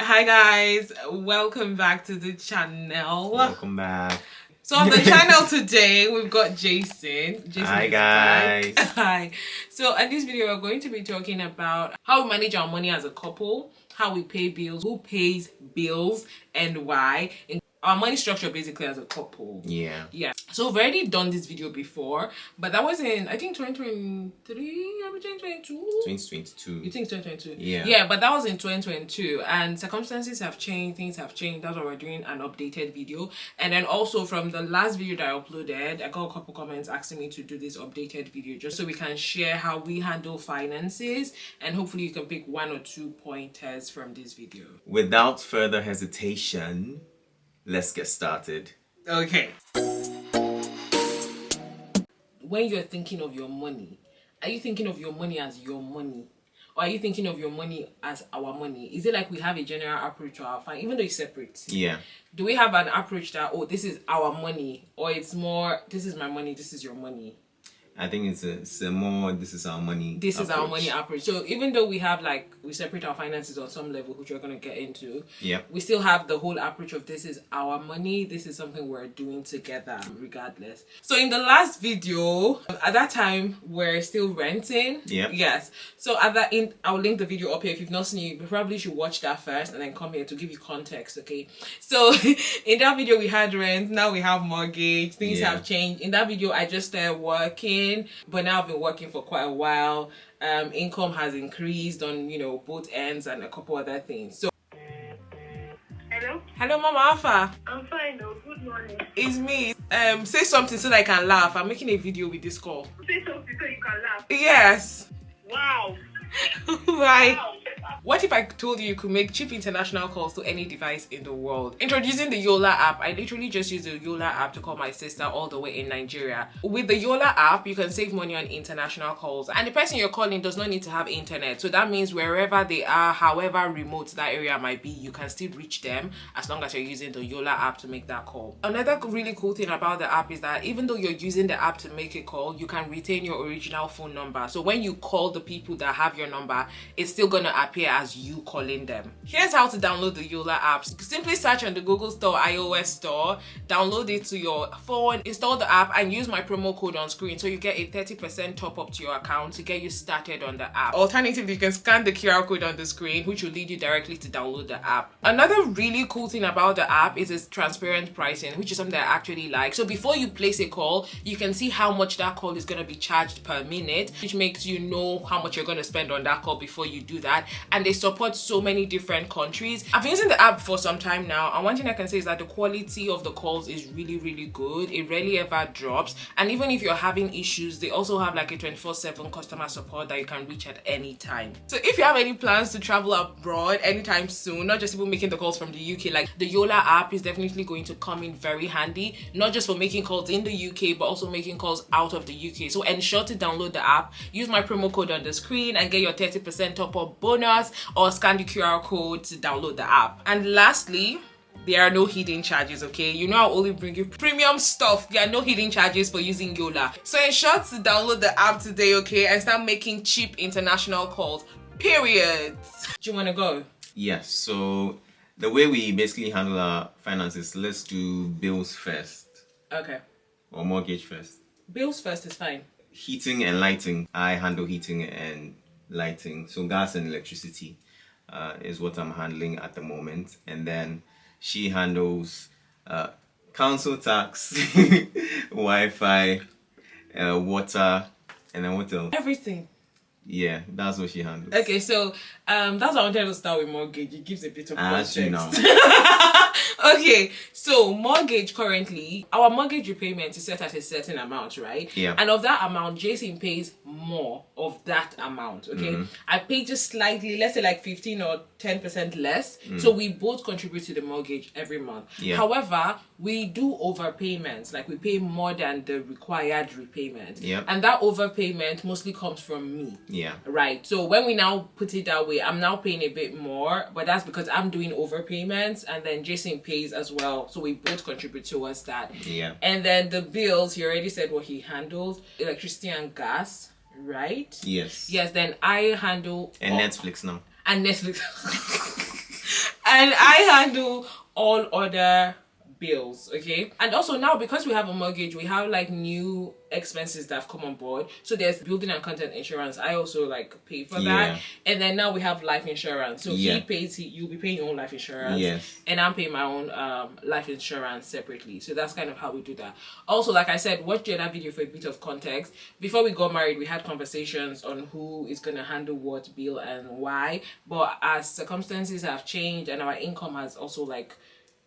Hi guys, welcome back to the channel. Welcome back. So on the channel today, we've got Jason. Hi guys. Hi. So in this video, we're going to be talking about how we manage our money as a couple, how we pay bills, who pays bills, and why. Our money structure basically as a couple. Yeah. So we've already done this video before, but that was in, I think, 2023, 2022? 2022. You think 2022? Yeah. Yeah, but that was in 2022, and circumstances have changed, things have changed. That's why we're doing an updated video. And then also from the last video that I uploaded, I got a couple comments asking me to do this updated video just so we can share how we handle finances, and hopefully you can pick 1 or 2 pointers from this video. Without further hesitation, let's get started. Okay. When you're thinking of your money, are you thinking of your money as your money? Or are you thinking of your money as our money? Is it like we have a general approach to our finance, even though it's separate? Yeah. Do we have an approach that, oh, this is our money? Or it's more, this is my money, this is your money? I think it's a more this is our money. This is our money approach. So even though we have we separate our finances on some level, which we're going to get into, yeah, we still have the whole approach of this is our money. This is something we're doing together regardless. So in the last video, at that time, we're still renting. Yeah. Yes. So I'll link the video up here. If you've not seen it, you probably should watch that first and then come here to give you context. Okay. So in that video, we had rent. Now we have mortgage. Things have changed. In that video, I just started working. But now I've been working for quite a while. Income has increased on both ends and a couple other things. So hello Mama Alpha. I'm fine though. Good morning. It's me. Say something so that I can laugh. I'm making a video with this call. Say something so you can laugh. Yes. Wow. Right. Wow. What if I told you could make cheap international calls to any device in the world? Introducing the Yolla app. I literally just used the Yolla app to call my sister all the way in Nigeria. With the Yolla app, you can save money on international calls. And the person you're calling does not need to have internet. So that means wherever they are, however remote that area might be, you can still reach them as long as you're using the Yolla app to make that call. Another really cool thing about the app is that even though you're using the app to make a call, you can retain your original phone number. So when you call the people that have your number, it's still going to appear as you calling them. Here's how to download the Yolla app. Simply search on the Google Store, iOS store, download it to your phone, install the app, and use my promo code on screen so you get a 30% top up to your account to get you started on the app. Alternatively, you can scan the QR code on the screen, which will lead you directly to download the app. Another really cool thing about the app is its transparent pricing, which is something that I actually like. So before you place a call, you can see how much that call is going to be charged per minute, which makes you know how much you're going to spend on that call before you do that. And they support so many different countries. I've been using the app for some time now, and one thing I can say is that the quality of the calls is really good. It rarely ever drops, and even if you're having issues, they also have like a 24/7 customer support that you can reach at any time. So if you have any plans to travel abroad anytime soon, not just even making the calls from the UK, like the Yolla app is definitely going to come in very handy, not just for making calls in the UK but also making calls out of the UK. So ensure to download the app, use my promo code on the screen, and get your 30% top up bonus, or scan the QR code to download the app. And lastly, there are no hidden charges, okay? You know I'll only bring you premium stuff. There are no hidden charges for using Yolla. So ensure to download the app today, okay? And start making cheap international calls, period. Do you want to go? Yes, so the way we basically handle our finances, let's do bills first. Okay. Or mortgage first. Bills first is fine. Heating and lighting. I handle heating and lighting. So gas and electricity is what I'm handling at the moment. And then she handles council tax, Wi-Fi, water, and then what else? Everything. Yeah, that's what she handles. Okay, so that's why I wanted to start with mortgage. It gives a bit of context. You know. Okay, so mortgage currently, our mortgage repayment is set at a certain amount, right? Yeah. And of that amount, Jason pays more of that amount, okay? I pay just slightly, let's say like 15 or 10% less. So we both contribute to the mortgage every month. Yeah. However, we do overpayments, like we pay more than the required repayment. Yeah. And that overpayment mostly comes from me. Yeah. Right. So when we now put it that way, I'm now paying a bit more, but that's because I'm doing overpayments, and then Jason pays as well. So we both contribute towards that. Yeah. And then the bills, he already said what he handles, electricity and gas, right? Yes. Yes, then I handle... And Netflix now. And Netflix. And I handle all other bills, okay? And also now, because we have a mortgage, we have like new expenses that have come on board. So there's building and content insurance. I also like pay for that. And then now we have life insurance. So he pays, you'll be paying your own life insurance. Yes. And I'm paying my own life insurance separately. So that's kind of how we do that. Also, like I said, watch the other video for a bit of context. Before we got married, we had conversations on who is going to handle what bill and why. But as circumstances have changed and our income has also like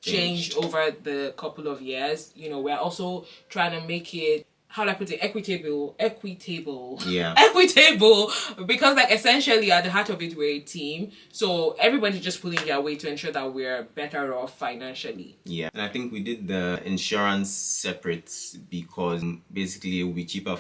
changed over the couple of years, you know, we're also trying to make it, how do I put it, equitable, because like essentially at the heart of it, we're a team, so everybody's just pulling their weight to ensure that we're better off financially. And I think we did the insurance separate because basically it will be cheaper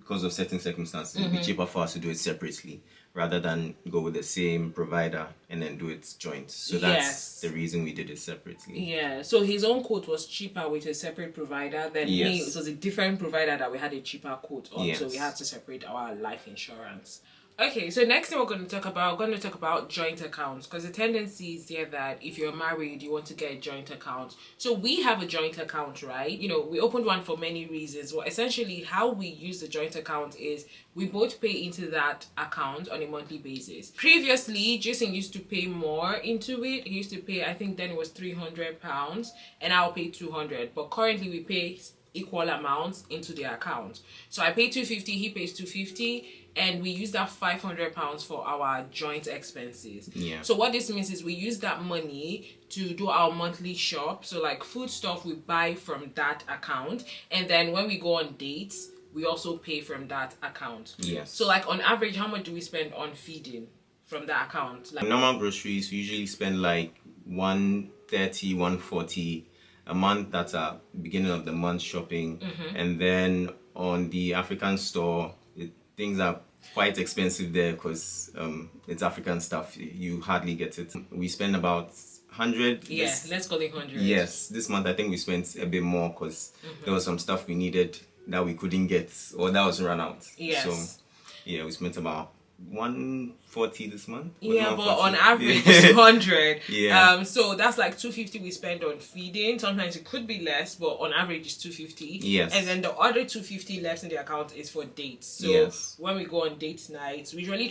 because of certain circumstances, it will be cheaper for us to do it separately rather than go with the same provider and then do it joint. So that's the reason we did it separately. Yeah, so his own quote was cheaper with a separate provider than me. It was a different provider that we had a cheaper quote on, so we had to separate our life insurance. Okay, so next thing we're going to talk about joint accounts, because the tendency is there that if you're married, you want to get a joint account. So we have a joint account, right? You know, we opened one for many reasons. Well, essentially how we use the joint account is we both pay into that account on a monthly basis. Previously, Jason used to pay more into it. He used to pay, I think then it was £300 and I'll pay 200. But currently we pay equal amounts into the account. So I pay 250, he pays 250. And we use that £500 for our joint expenses. So what this means is we use that money to do our monthly shop. So like food stuff we buy from that account. And then when we go on dates, we also pay from that account. So like on average, how much do we spend on feeding from that account? Like normal groceries, we usually spend like 130, 140 a month. That's our beginning of the month shopping. And then on the African store, things are quite expensive there because it's African stuff. You hardly get it. We spend about 100. Let's call it 100. This month I think we spent a bit more because there was some stuff we needed that we couldn't get or that was run out. So we spent about 140 this month. But on average it's 100. So that's like 250 we spend on feeding. Sometimes it could be less, but on average it's 250. And then the other 250 left in the account is for dates. So when we go on date nights, we usually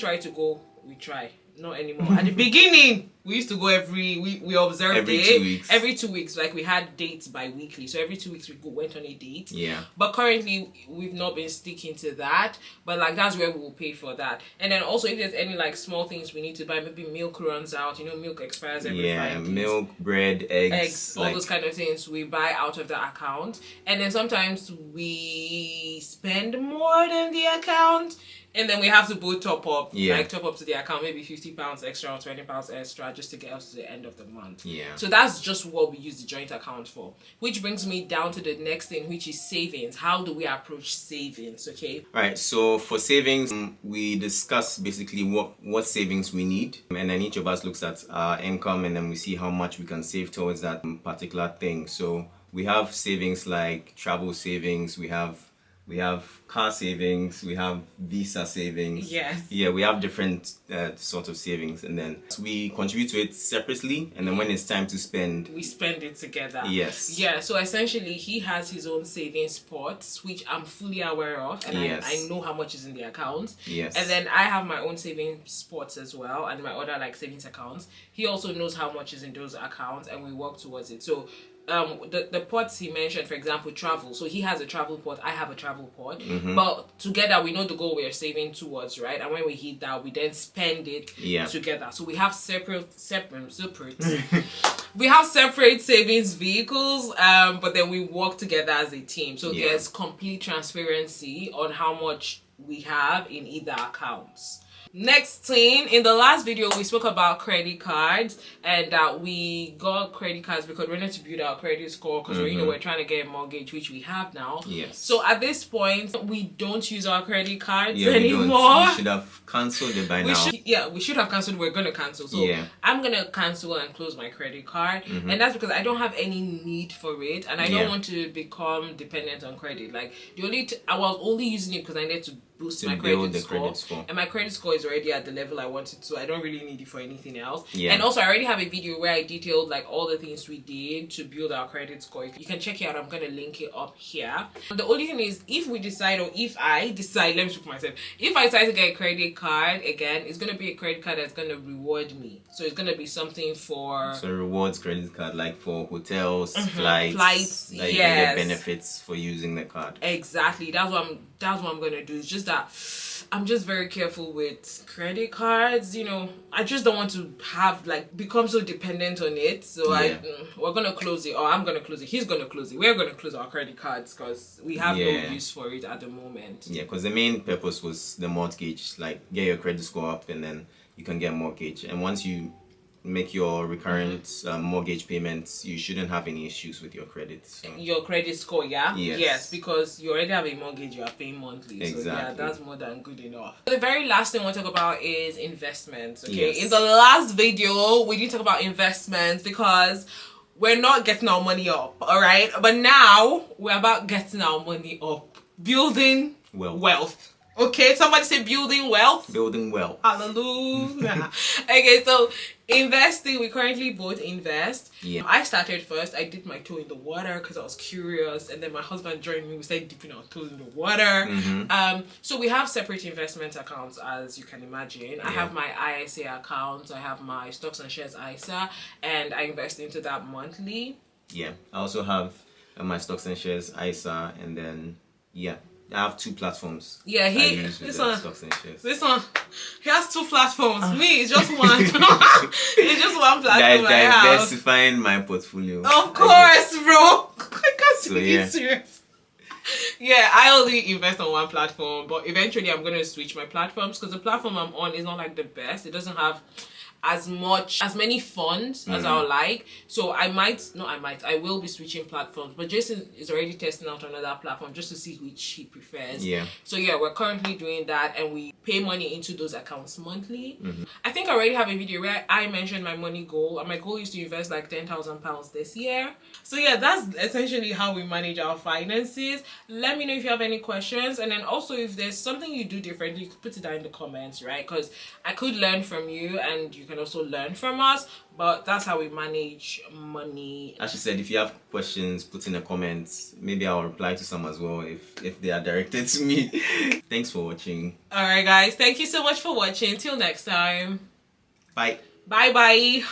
not anymore. At the beginning, we used to go we observed every it 2 weeks. Every 2 weeks. Like we had dates bi-weekly. So every 2 weeks we went on a date. But currently we've not been sticking to that. But like that's where we will pay for that. And then also if there's any like small things we need to buy, maybe milk runs out, you know, milk expires every 5 days. Milk, bread, eggs, all those kind of things we buy out of the account. And then sometimes we spend more than the account. And then we have to both top up, like top up to the account, maybe £50 extra or £20 extra just to get us to the end of the month. So that's just what we use the joint account for. Which brings me down to the next thing, which is savings. How do we approach savings, okay? Right, so for savings, we discuss basically what savings we need. And then each of us looks at our income and then we see how much we can save towards that particular thing. So we have savings like travel savings, we have car savings, we have visa savings. We have different sort of savings, and then we contribute to it separately, and then when it's time to spend, we spend it together. So essentially he has his own savings pots, which I'm fully aware of, and I know how much is in the account. And then I have my own savings pots as well, and my other like savings accounts. He also knows how much is in those accounts, and we work towards it. So the pots he mentioned, for example, travel. So he has a travel pot, I have a travel pot, but together we know the goal we're saving towards, right? And when we hit that, we then spend it together. So we have separate we have separate savings vehicles, but then we work together as a team. So there's complete transparency on how much we have in either accounts. Next thing, in the last video we spoke about credit cards and that we got credit cards because we wanted to build our credit score because we're trying to get a mortgage, which we have now. So at this point we don't use our credit cards anymore. We should have cancelled it by now. We should have cancelled. We're gonna cancel. So I'm gonna cancel and close my credit card, and that's because I don't have any need for it, and I don't want to become dependent on credit. Like I was only using it because I needed to boost To my build credit the credit score. and my credit score is already at the level I want it to. I don't really need it for anything else. Yeah. And also I already have a video where I detailed like all the things we did to build our credit score. You can check it out. I'm gonna link it up here. The only thing is, if we decide, or if I decide, let me speak for myself, if I decide to get a credit card again, it's gonna be a credit card that's gonna reward me. So it's gonna be something for rewards credit card, like for hotels, flights, that you can get benefits for using the card. Exactly. That's what I'm gonna do. It's just that I'm just very careful with credit cards. You know, I just don't want to have like become so dependent on it. So we're gonna close it, or I'm gonna close it. He's gonna close it. We're gonna close our credit cards because we have no use for it at the moment. Yeah, because the main purpose was the mortgage. Like, get your credit score up, and then you can get mortgage. And once you make your recurrent mortgage payments, you shouldn't have any issues with your credit. So. Your credit score, yeah? Yes, because you already have a mortgage, you are paying monthly. Exactly. So yeah, that's more than good enough. The very last thing we'll talk about is investments. Okay, Yes. in the last video we didn't talk about investments because we're not getting our money up, all right? But now we're about getting our money up, building wealth. Okay, somebody say building wealth. Building wealth. Hallelujah. Okay, so investing, we currently both invest. Yeah. I started first. I dipped my toe in the water because I was curious, and then my husband joined me. We started dipping our toes in the water. So we have separate investment accounts, as you can imagine. I have my ISA account, I have my stocks and shares ISA, and I invest into that monthly. Yeah, I also have my stocks and shares ISA, and then I have 2 platforms. Yeah, stocks and shares. This one, he has 2 platforms. Me, it's just one. It's just one platform. Diversifying my portfolio. Of course, bro. I can't be serious. Yeah, I only invest on one platform, but eventually I'm gonna switch my platforms because the platform I'm on is not like the best. It doesn't have as many funds as I would like. So I will be switching platforms, but Jason is already testing out another platform just to see which he prefers. Yeah. So yeah, we're currently doing that, and we pay money into those accounts monthly. I think I already have a video where I mentioned my money goal, and my goal is to invest like £10,000 this year. So yeah, that's essentially how we manage our finances. Let me know if you have any questions, and then also if there's something you do differently, you could put it down in the comments, right? Because I could learn from you, and you can also learn from us, but that's how we manage money. As she said, if you have questions, put in the comments. Maybe I'll reply to some as well if they are directed to me. Thanks for watching. Alright guys, thank you so much for watching. Till next time. Bye. Bye bye.